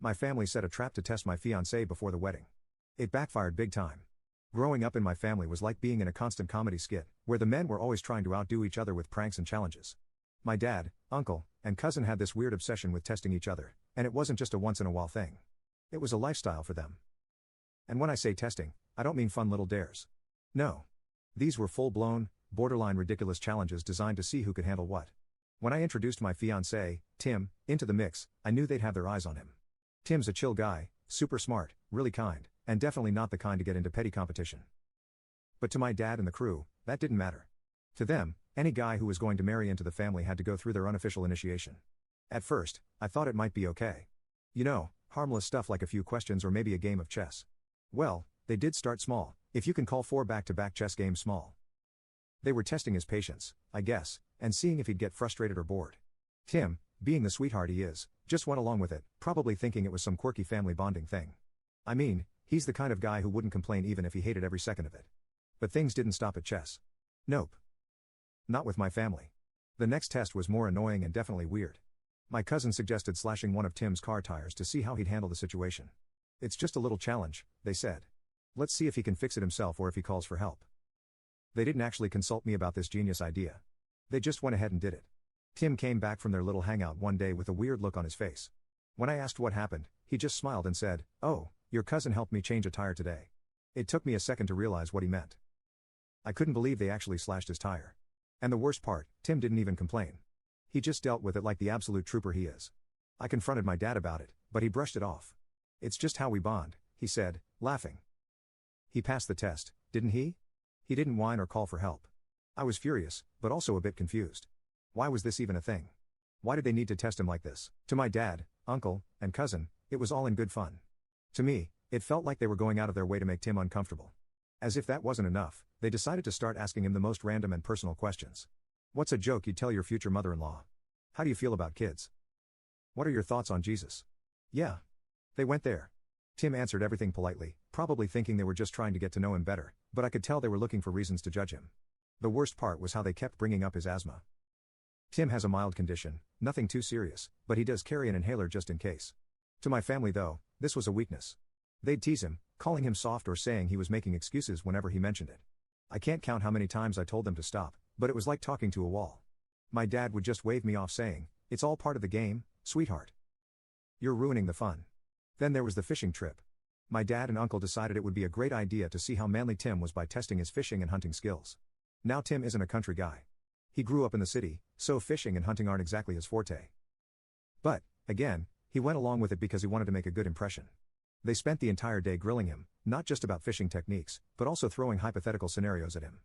My family set a trap to test my fiance before the wedding. It backfired big time. Growing up in my family was like being in a constant comedy skit, where the men were always trying to outdo each other with pranks and challenges. My dad, uncle, and cousin had this weird obsession with testing each other, and it wasn't just a once-in-a-while thing. It was a lifestyle for them. And when I say testing, I don't mean fun little dares. No. These were full-blown, borderline ridiculous challenges designed to see who could handle what. When I introduced my fiancé, Tim, into the mix, I knew they'd have their eyes on him. Tim's a chill guy, super smart, really kind, and definitely not the kind to get into petty competition. But to my dad and the crew, that didn't matter. To them, any guy who was going to marry into the family had to go through their unofficial initiation. At first, I thought it might be okay. You know, harmless stuff like a few questions or maybe a game of chess. Well, they did start small, if you can call 4 back-to-back chess games small. They were testing his patience, I guess, and seeing if he'd get frustrated or bored. Tim, being the sweetheart he is, just went along with it, probably thinking it was some quirky family bonding thing. I mean, he's the kind of guy who wouldn't complain even if he hated every second of it. But things didn't stop at chess. Nope. Not with my family. The next test was more annoying and definitely weird. My cousin suggested slashing one of Tim's car tires to see how he'd handle the situation. It's just a little challenge, they said. Let's see if he can fix it himself or if he calls for help. They didn't actually consult me about this genius idea. They just went ahead and did it. Tim came back from their little hangout one day with a weird look on his face. When I asked what happened, he just smiled and said, "Oh, your cousin helped me change a tire today." It took me a second to realize what he meant. I couldn't believe they actually slashed his tire. And the worst part, Tim didn't even complain. He just dealt with it like the absolute trooper he is. I confronted my dad about it, but he brushed it off. "It's just how we bond," he said, laughing. He passed the test, didn't he? He didn't whine or call for help. I was furious, but also a bit confused. Why was this even a thing? Why did they need to test him like this? To my dad, uncle, and cousin, it was all in good fun. To me, it felt like they were going out of their way to make Tim uncomfortable. As if that wasn't enough, they decided to start asking him the most random and personal questions. What's a joke you'd tell your future mother-in-law? How do you feel about kids? What are your thoughts on Jesus? Yeah. They went there. Tim answered everything politely, probably thinking they were just trying to get to know him better, but I could tell they were looking for reasons to judge him. The worst part was how they kept bringing up his asthma. Tim has a mild condition, nothing too serious, but he does carry an inhaler just in case. To my family though, this was a weakness. They'd tease him, calling him soft or saying he was making excuses whenever he mentioned it. I can't count how many times I told them to stop, but it was like talking to a wall. My dad would just wave me off saying, "It's all part of the game, sweetheart. You're ruining the fun." Then there was the fishing trip. My dad and uncle decided it would be a great idea to see how manly Tim was by testing his fishing and hunting skills. Now Tim isn't a country guy. He grew up in the city, so fishing and hunting aren't exactly his forte. But, again, he went along with it because he wanted to make a good impression. They spent the entire day grilling him, not just about fishing techniques, but also throwing hypothetical scenarios at him.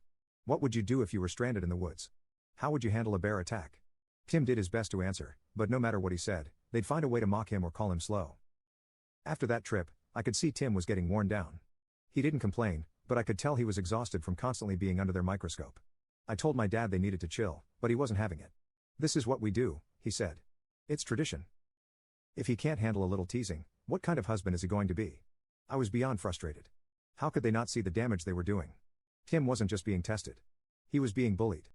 What would you do if you were stranded in the woods? How would you handle a bear attack? Tim did his best to answer, but no matter what he said, they'd find a way to mock him or call him slow. After that trip, I could see Tim was getting worn down. He didn't complain, but I could tell he was exhausted from constantly being under their microscope. I told my dad they needed to chill, but he wasn't having it. "This is what we do," he said. "It's tradition. If he can't handle a little teasing, what kind of husband is he going to be?" I was beyond frustrated. How could they not see the damage they were doing? Tim wasn't just being tested. He was being bullied.